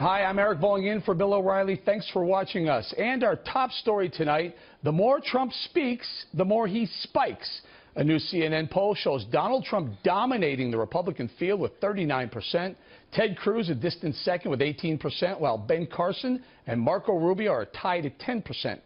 Hi, I'm Eric Bolling in for Bill O'Reilly. Thanks for watching us. And our top story tonight, the more Trump speaks, the more he spikes. A new CNN poll shows Donald Trump dominating the Republican field with 39%. Ted Cruz a distant second with 18%, while Ben Carson and Marco Rubio are tied at 10%.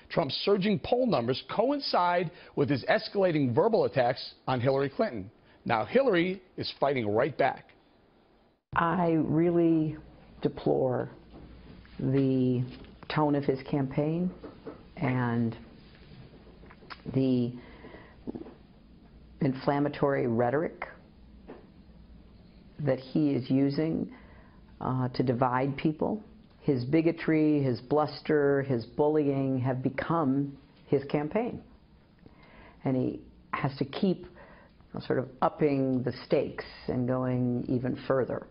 Trump's surging poll numbers coincide with his escalating verbal attacks on Hillary Clinton. Now Hillary is fighting right back. I really deplore the tone of his campaign and the inflammatory rhetoric that he is using to divide people. His bigotry, his bluster, his bullying have become his campaign. And he has to keep sort of upping the stakes and going even further.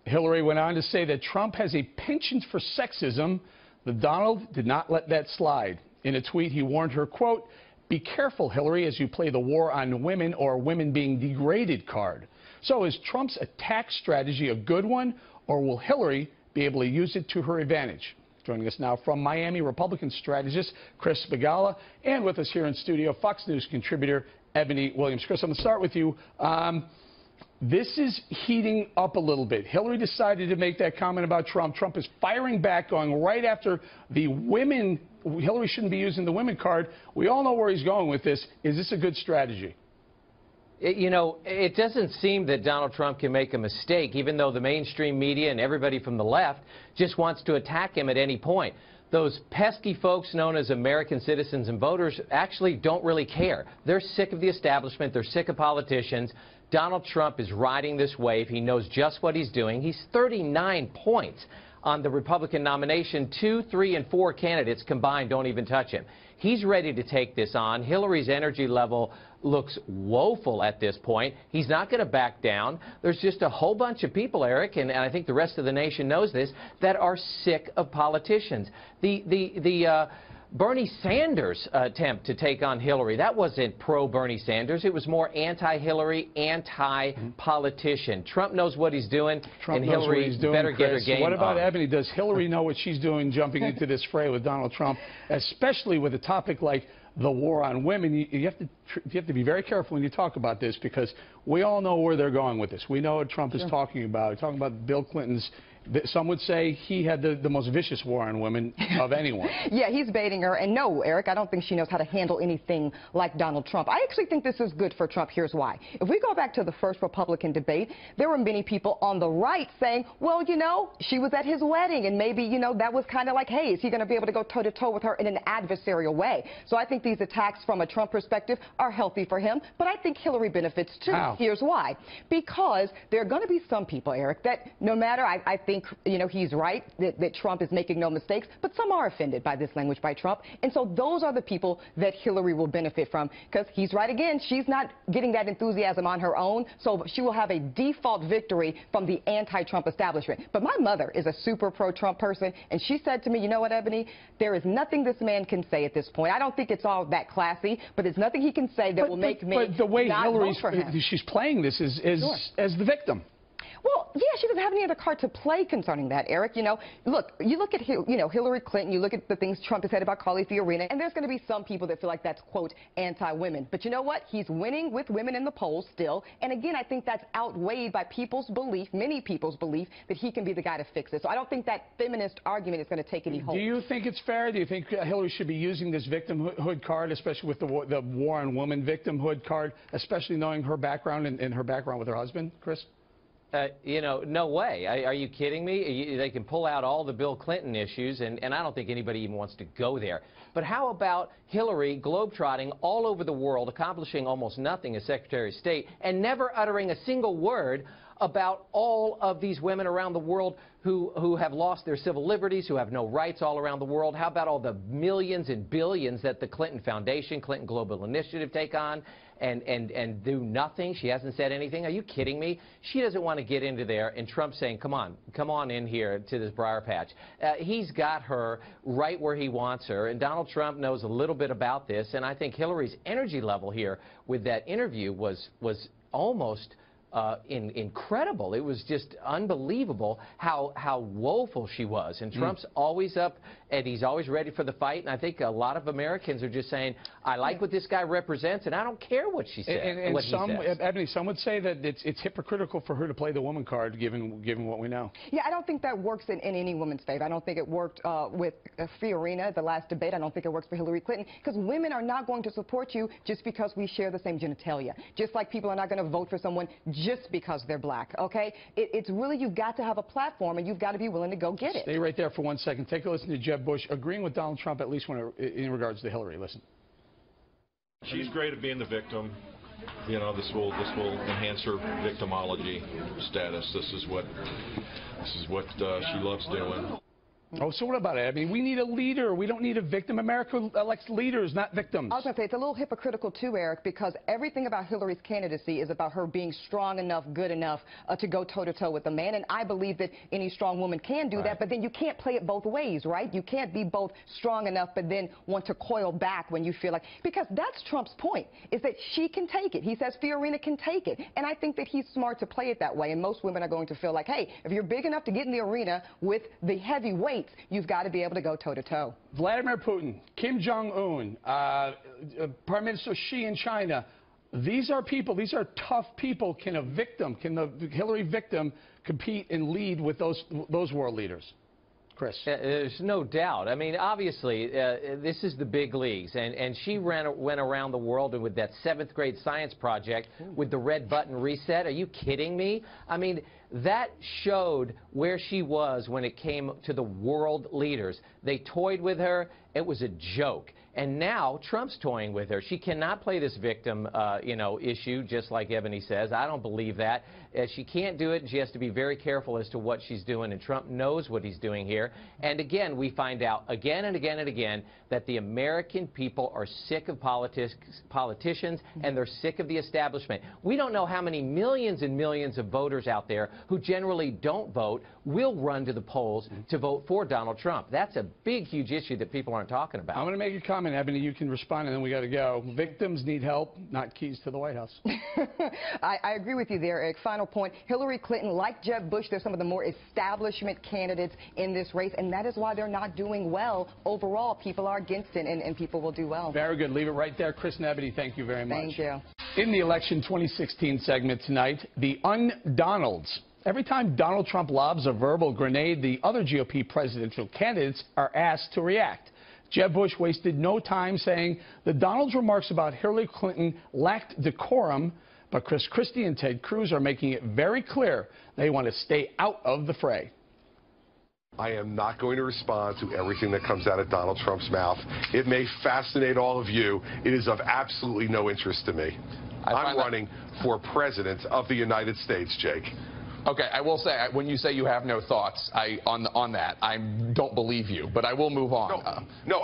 Hillary went on to say that Trump has a penchant for sexism, but Donald did not let that slide. In a tweet, he warned her, quote, "Be careful, Hillary, as you play the war on women or women being degraded card." So is Trump's attack strategy a good one, or will Hillary be able to use it to her advantage? Joining us now from Miami, Republican strategist Chris Begala, and with us here in studio, Fox News contributor Ebony Williams. Chris, I'm going to start with you. This is heating up a little bit. Hillary decided to make that comment about Trump. Trump is firing back, going right after the women. Hillary shouldn't be using the women card. We all know where he's going with this. Is this a good strategy? You know, it doesn't seem that Donald Trump can make a mistake, even though the mainstream media and everybody from the left just wants to attack him at any point. Those pesky folks known as American citizens and voters actually don't really care. They're sick of the establishment. They're sick of politicians. Donald Trump is riding this wave. He knows just what he's doing. He's 39 points on the Republican nomination. 2, 3, and 4 candidates combined don't even touch him. He's ready to take this on. Hillary's energy level looks woeful at this point. He's not going to back down. There's just a whole bunch of people, Eric, and I think the rest of the nation knows this, that are sick of politicians. The Bernie Sanders attempt to take on Hillary, that wasn't pro-Bernie Sanders. It was more anti-Hillary, anti-politician. Trump knows what he's doing, and Hillary better get her game on. What about Ebony? Does Hillary know what she's doing jumping into this fray with Donald Trump, especially with a topic like the war on women? You have to be very careful when you talk about this, because we all know where they're going with this. We know what Trump is talking about. Talking about Bill Clinton's. Some would say he had the most vicious war on women of anyone. Yeah, he's baiting her. And no, Eric, I don't think she knows how to handle anything like Donald Trump. I actually think this is good for Trump. Here's why. If we go back to the first Republican debate, there were many people on the right saying, well, you know, she was at his wedding, and maybe, you know, that was kind of like, hey, is he going to be able to go toe-to-toe with her in an adversarial way? So I think these attacks from a Trump perspective are healthy for him, but I think Hillary benefits too. How? Here's why. Because there are going to be some people, Eric, that no matter, I think, you know, he's right that Trump is making no mistakes, but some are offended by this language by Trump. And so those are the people that Hillary will benefit from, because he's right again. She's not getting that enthusiasm on her own, so she will have a default victory from the anti-Trump establishment. But my mother is a super pro-Trump person, and she said to me, you know what, Ebony, there is nothing this man can say at this point. I don't think it's all that classy, but there's nothing he can say that will make me But the way not Hillary's, vote for him. she's playing this is Sure. as the victim. Well, yeah, she doesn't have any other card to play concerning that, Eric. You know, look, you look at Hillary Clinton, you look at the things Trump has said about Carly Fiorina, and there's going to be some people that feel like that's, quote, anti-women. But you know what? He's winning with women in the polls still. And again, I think that's outweighed by people's belief, many people's belief, that he can be the guy to fix it. So I don't think that feminist argument is going to take any hold. Do you think it's fair? Do you think Hillary should be using this victimhood card, especially with the war on women victimhood card, especially knowing her background and her background with her husband, Chris? You know, no way. Are you kidding me? They can pull out all the Bill Clinton issues, and I don't think anybody even wants to go there. But how about Hillary globetrotting all over the world, accomplishing almost nothing as Secretary of State, and never uttering a single word about all of these women around the world who have lost their civil liberties, who have no rights all around the world? How about all the millions and billions that the Clinton Foundation, Clinton Global Initiative take on and do nothing? She hasn't said anything. Are you kidding me? She doesn't want to get into there, and Trump's saying, come on in here to this briar patch. He's got her right where he wants her, and Donald Trump knows a little bit about this, and I think Hillary's energy level here with that interview was almost incredible. It was just unbelievable how woeful she was. And Trump's always up, and he's always ready for the fight. And I think a lot of Americans are just saying, I like what this guy represents, and I don't care what she says. And Ebony, some would say that it's hypocritical for her to play the woman card, given what we know. Yeah, I don't think that works in any woman's favor. I don't think it worked with Fiorina at the last debate. I don't think it works for Hillary Clinton, because women are not going to support you just because we share the same genitalia. Just like people are not going to vote for someone just because they're black, okay? It's really, you've got to have a platform, and you've got to be willing to go get it. Stay right there for 1 second. Take a listen to Jeb Bush agreeing with Donald Trump, at least in regards to Hillary. Listen. She's great at being the victim. You know, this will enhance her victimology status. This is what she loves doing. Oh, so what about it? I mean, we need a leader. We don't need a victim. America elects leaders, not victims. I was going to say, it's a little hypocritical, too, Eric, because everything about Hillary's candidacy is about her being strong enough, good enough to go toe-to-toe with a man. And I believe that any strong woman can do that, but then you can't play it both ways, right? You can't be both strong enough but then want to coil back when you feel like... Because that's Trump's point, is that she can take it. He says Fiorina can take it. And I think that he's smart to play it that way. And most women are going to feel like, hey, if you're big enough to get in the arena with the heavyweights, you've got to be able to go toe-to-toe. Vladimir Putin, Kim Jong-un, Prime Minister Xi in China, these are people, these are tough people. Can the Hillary victim compete and lead with those world leaders? Chris. There's no doubt. I mean, obviously, this is the big leagues, and she went around the world with that 7th grade science project with the red button reset. Are you kidding me? I mean, that showed where she was when it came to the world leaders. They toyed with her. It was a joke. And now Trump's toying with her. She cannot play this victim, issue, just like Ebony says. I don't believe that. She can't do it, and she has to be very careful as to what she's doing, and Trump knows what he's doing here. And again, we find out again and again and again that the American people are sick of politicians, and they're sick of the establishment. We don't know how many millions and millions of voters out there who generally don't vote will run to the polls to vote for Donald Trump. That's a big, huge issue that people aren't talking about. I'm going to make a comment, Ebony. You can respond, and then we got to go. Victims need help, not keys to the White House. I agree with you there, Eric. Final point. Hillary Clinton, like Jeb Bush, they're some of the more establishment candidates in this race, and that is why they're not doing well overall. People are against it, and people will do well. Very good. Leave it right there. Chris and Ebony, thank you very much. Thank you. In the election 2016 segment tonight, the un-Donalds. Every time Donald Trump lobs a verbal grenade, the other GOP presidential candidates are asked to react. Jeb Bush wasted no time saying the Donalds' remarks about Hillary Clinton lacked decorum, but Chris Christie and Ted Cruz are making it very clear they want to stay out of the fray. I am not going to respond to everything that comes out of Donald Trump's mouth. It may fascinate all of you. It is of absolutely no interest to me. I'm running for president of the United States, Jake. Okay, I will say, when you say you have no thoughts on that, I don't believe you, but I will move on. No,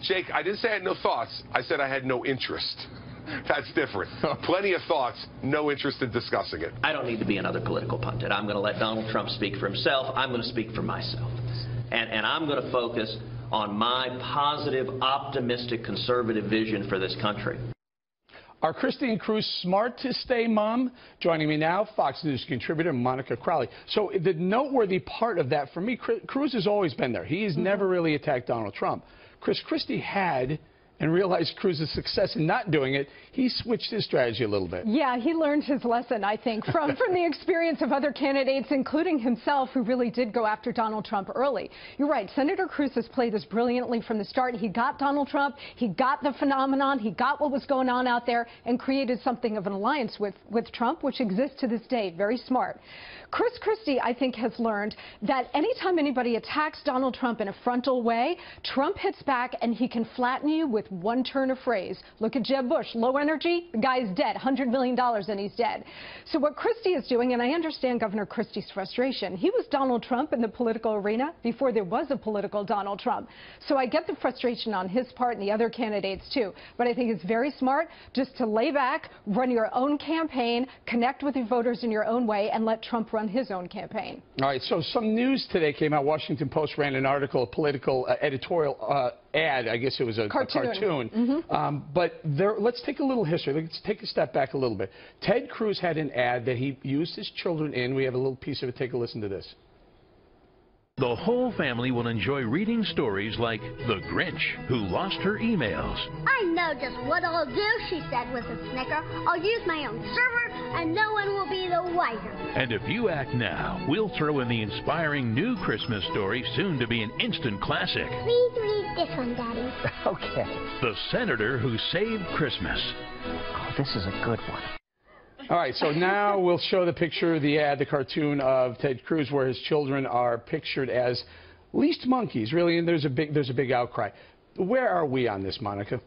Jake, I didn't say I had no thoughts. I said I had no interest. That's different. Plenty of thoughts, no interest in discussing it. I don't need to be another political pundit. I'm going to let Donald Trump speak for himself. I'm going to speak for myself. And I'm going to focus on my positive, optimistic, conservative vision for this country. Are Christie and Cruz smart to stay mum? Joining me now, Fox News contributor Monica Crowley. So the noteworthy part of that for me, Cruz has always been there. He's never really attacked Donald Trump. Chris Christie had and realized Cruz's success in not doing it, he switched his strategy a little bit. Yeah, he learned his lesson, I think, from the experience of other candidates, including himself, who really did go after Donald Trump early. You're right. Senator Cruz has played this brilliantly from the start. He got Donald Trump. He got the phenomenon. He got what was going on out there and created something of an alliance with Trump, which exists to this day. Very smart. Chris Christie, I think, has learned that anytime anybody attacks Donald Trump in a frontal way, Trump hits back and he can flatten you with one turn of phrase. Look at Jeb Bush. Low energy, the guy's dead. $100 million and he's dead. So what Christie is doing, and I understand Governor Christie's frustration, he was Donald Trump in the political arena before there was a political Donald Trump. So I get the frustration on his part and the other candidates too. But I think it's very smart just to lay back, run your own campaign, connect with your voters in your own way, and let Trump run his own campaign. All right, so some news today came out. Washington Post ran an article, a political editorial ad. I guess it was a cartoon. Mm-hmm. But let's take a little history. Let's take a step back a little bit. Ted Cruz had an ad that he used his children in. We have a little piece of it. Take a listen to this. The whole family will enjoy reading stories like The Grinch, who lost her emails. I know just what I'll do, she said with a snicker. I'll use my own server, and no one will be the wiser. And if you act now, we'll throw in the inspiring new Christmas story, soon to be an instant classic. Please read this one, Daddy. Okay. The Senator Who Saved Christmas. Oh, this is a good one. All right, so now we'll show the picture, the ad, the cartoon of Ted Cruz, where his children are pictured as least monkeys, really, and there's a big outcry. Where are we on this, Monica?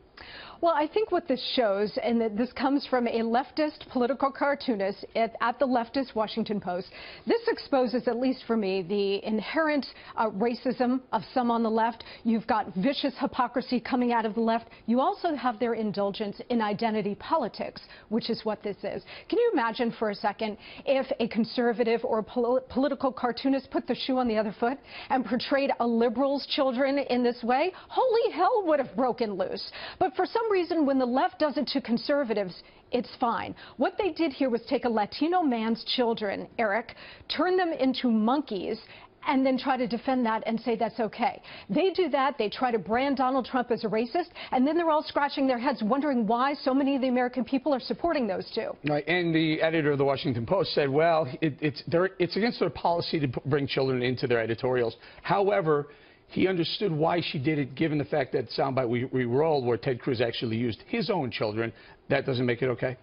Well, I think what this shows, and that this comes from a leftist political cartoonist at the leftist Washington Post, this exposes, at least for me, the inherent racism of some on the left. You've got vicious hypocrisy coming out of the left. You also have their indulgence in identity politics, which is what this is. Can you imagine for a second if a conservative or political cartoonist put the shoe on the other foot and portrayed a liberal's children in this way? Holy hell would have broken loose. But for some reason, when the left does it to conservatives, it's fine. What they did here was take a Latino man's children, Eric, turn them into monkeys, and then try to defend that and say that's okay. They do that. They try to brand Donald Trump as a racist, and then they're all scratching their heads wondering why so many of the American people are supporting those two. Right, and the editor of the Washington Post said, well, it's against their policy to bring children into their editorials. However, he understood why she did it, given the fact that soundbite we rolled where Ted Cruz actually used his own children. That doesn't make it okay?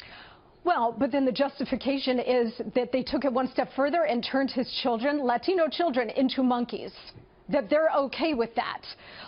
Well, but then the justification is that they took it one step further and turned his children, Latino children, into monkeys. That they're okay with that.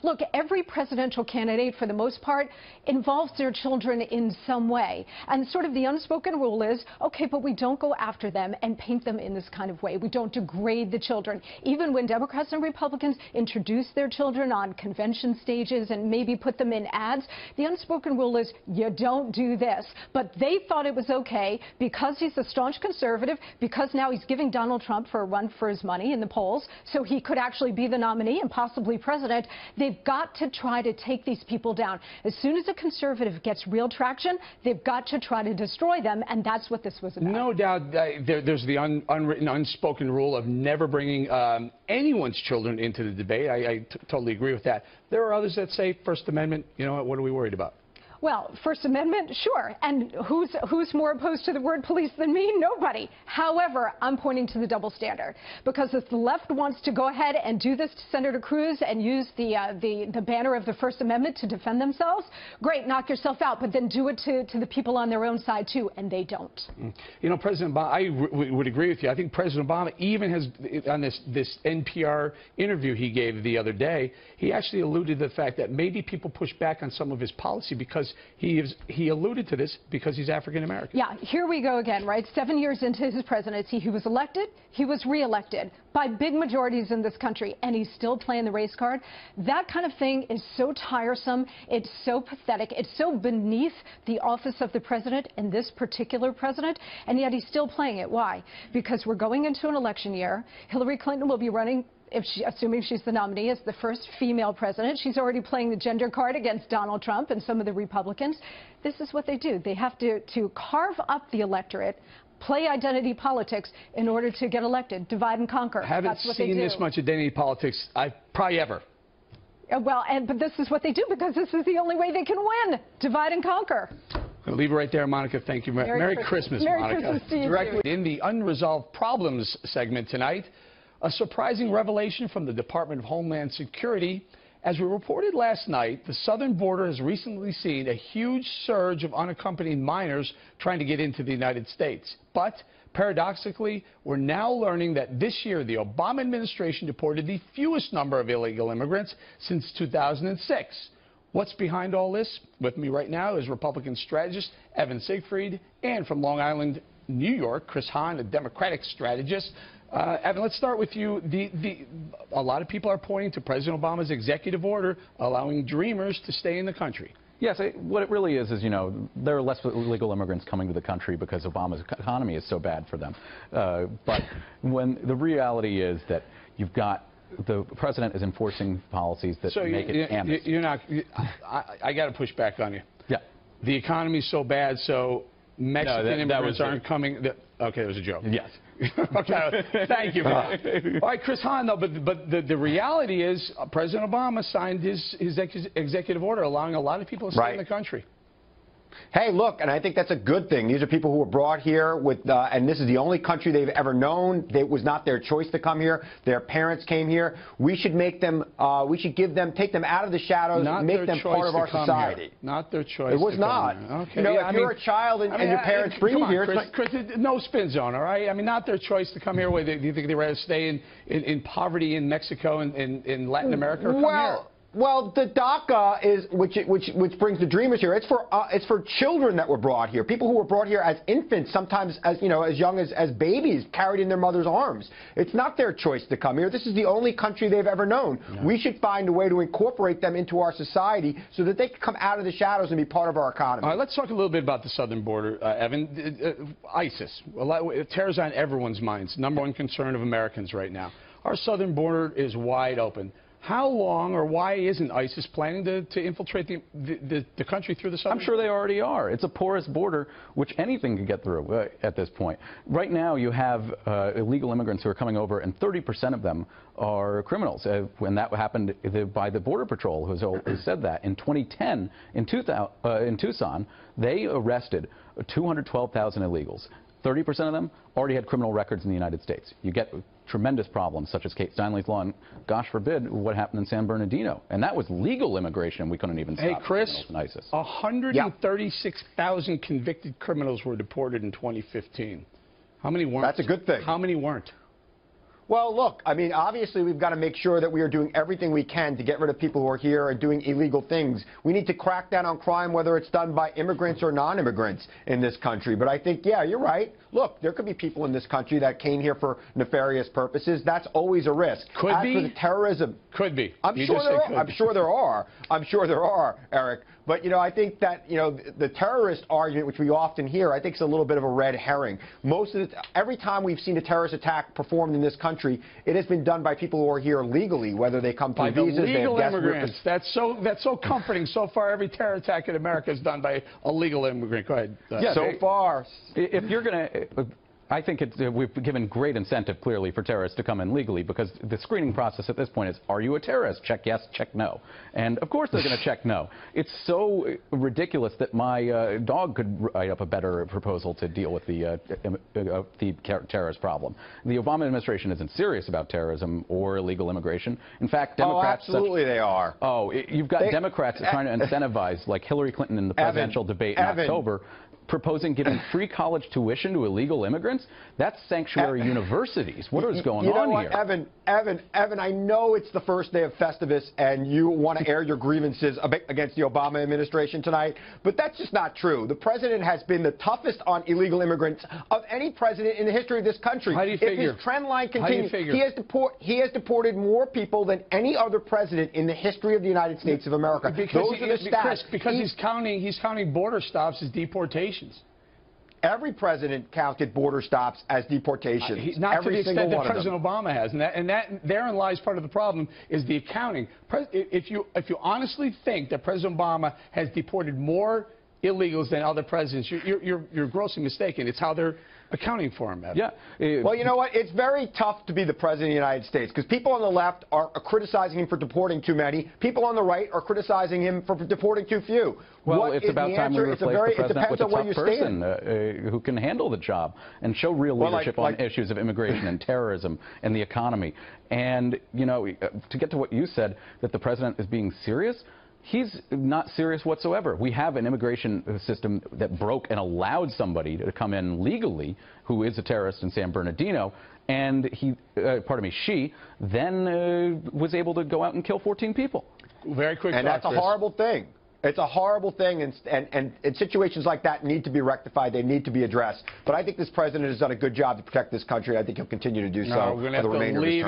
Look, every presidential candidate, for the most part, involves their children in some way. And sort of the unspoken rule is, okay, but we don't go after them and paint them in this kind of way. We don't degrade the children. Even when Democrats and Republicans introduce their children on convention stages and maybe put them in ads, the unspoken rule is you don't do this. But they thought it was okay because he's a staunch conservative, because now he's giving Donald Trump for a run for his money in the polls, so he could actually be the nominee and possibly president. They've got to try to take these people down. As soon as a conservative gets real traction, they've got to try to destroy them, and that's what this was about. No doubt there's the unwritten, unspoken rule of never bringing anyone's children into the debate. I totally agree with that. There are others that say First Amendment, you know what are we worried about? Well, First Amendment, sure. And who's more opposed to the word police than me? Nobody. However, I'm pointing to the double standard. Because if the left wants to go ahead and do this to Senator Cruz and use the banner of the First Amendment to defend themselves, great, knock yourself out. But then do it to the people on their own side, too, and they don't. You know, President Obama, I would agree with you. I think President Obama even has, on this NPR interview he gave the other day, he actually alluded to the fact that maybe people push back on some of his policy because he alluded to this because he's African American. Yeah, here we go again, right? 7 years into his presidency, he was elected, he was reelected by big majorities in this country, and he's still playing the race card. That kind of thing is so tiresome, it's so pathetic, it's so beneath the office of the president and this particular president, and yet he's still playing it. Why? Because we're going into an election year. Hillary Clinton will be running, assuming she's the nominee, as the first female president. She's already playing the gender card against Donald Trump and some of the Republicans. This is what they do. They have to carve up the electorate, play identity politics in order to get elected, divide and conquer. Haven't seen this much identity politics probably ever. Well, but this is what they do because this is the only way they can win, divide and conquer. I'll leave it right there, Monica. Thank you. Merry Christmas, Monica. Merry Christmas to you, Directly in the Unresolved Problems segment tonight, a surprising revelation from the Department of Homeland Security. As we reported last night, the southern border has recently seen a huge surge of unaccompanied minors trying to get into the United States. But paradoxically, we're now learning that this year the Obama administration deported the fewest number of illegal immigrants since 2006. What's behind all this? With me right now is Republican strategist Evan Siegfried, and from Long Island, New York, Chris Hahn, a Democratic strategist. Evan, let's start with you. A lot of people are pointing to President Obama's executive order allowing dreamers to stay in the country. Yes, what it really is, you know, there are less illegal immigrants coming to the country because Obama's economy is so bad for them. But when the reality is that you've got the president is enforcing policies that make it amnesty. You're not. I got to push back on you. Yeah. The economy's so bad, so Mexican immigrants aren't coming. Okay, it was a joke. Yes. Okay, thank you. All right, Chris Hahn, though, but the reality is President Obama signed his executive order allowing a lot of people to stay in the country. Hey, look, and I think that's a good thing. These are people who were brought here with, and this is the only country they've ever known. It was not their choice to come here. Their parents came here. We should make them, we should give them, take them out of the shadows, make them part of our society. Not their choice. It was not. Okay. You know, if you're a child and your parents bring you here, Chris, no spin zone, all right? I mean, not their choice to come here. Do you think they'd rather stay in poverty in Mexico and in Latin America or come here? Well, the DACA is, which brings the dreamers here. It's for children that were brought here, people who were brought here as infants, sometimes as young as babies, carried in their mother's arms. It's not their choice to come here. This is the only country they've ever known. Yeah. We should find a way to incorporate them into our society so that they can come out of the shadows and be part of our economy. All right, let's talk a little bit about the southern border, Evan. ISIS, terror's on everyone's minds. Number one concern of Americans right now. Our southern border is wide open. How long or why isn't ISIS planning to infiltrate the country through the southern? I'm sure they already are. It's a porous border, which anything can get through at this point. Right now, you have illegal immigrants who are coming over, and 30% of them are criminals. When that happened by the Border Patrol, who said that. In 2010, in Tucson, they arrested 212,000 illegals. 30% of them already had criminal records in the United States. You get tremendous problems, such as Kate Steinle's law, and gosh forbid what happened in San Bernardino. And that was legal immigration. We couldn't even stop. Hey, Chris, ISIS. 136,000 convicted criminals were deported in 2015. How many weren't? That's a good thing. How many weren't? Well, look, I mean, obviously we've got to make sure that we are doing everything we can to get rid of people who are here and doing illegal things. We need to crack down on crime, whether it's done by immigrants or non-immigrants in this country. But I think, yeah, you're right. Look, there could be people in this country that came here for nefarious purposes. That's always a risk. Could be. For the terrorism. Could be. I'm sure there are, Eric. But, I think that, the terrorist argument, which we often hear, I think is a little bit of a red herring. Every time we've seen a terrorist attack performed in this country, it has been done by people who are here legally, whether they come through visas, they have immigrants. That's so comforting. So far, every terror attack in America is done by a legal immigrant. Go ahead. So far. If you're going to... I think we've given great incentive, clearly, for terrorists to come in legally, because the screening process at this point is, are you a terrorist? Check yes, check no. And, of course, they're going to check no. It's so ridiculous that my dog could write up a better proposal to deal with the terrorist problem. The Obama administration isn't serious about terrorism or illegal immigration. In fact, Democrats... Oh, absolutely they are. Oh, you've got Democrats trying to incentivize, like Hillary Clinton in the presidential debate in October, proposing giving free college tuition to illegal immigrants? That's sanctuary universities. What is going on here? Evan, I know it's the first day of Festivus and you want to air your grievances against the Obama administration tonight, but that's just not true. The president has been the toughest on illegal immigrants of any president in the history of this country. How do you figure? If his trend line continues, he has deported more people than any other president in the history of the United States of America. Because he's counting border stops as deportations. Every president counted border stops as deportations. Not to the extent that President Obama has, and therein lies part of the problem is the accounting. If you honestly think that President Obama has deported more illegals than other presidents, you're grossly mistaken. It's how they're accounting for him, Evan. Yeah. Well, you know what? It's very tough to be the president of the United States because people on the left are criticizing him for deporting too many. People on the right are criticizing him for deporting too few. Well, it's about time we replace the president with a tough person who can handle the job and show real leadership on issues of immigration and terrorism and the economy. And, to get to what you said, that the president is being serious, he's not serious whatsoever. We have an immigration system that broke and allowed somebody to come in legally who is a terrorist in San Bernardino, and she then was able to go out and kill 14 people. Very quick. And that's a horrible thing. It's a horrible thing, and situations like that need to be rectified. They need to be addressed. But I think this president has done a good job to protect this country. I think he'll continue to do so for the remainder of his term.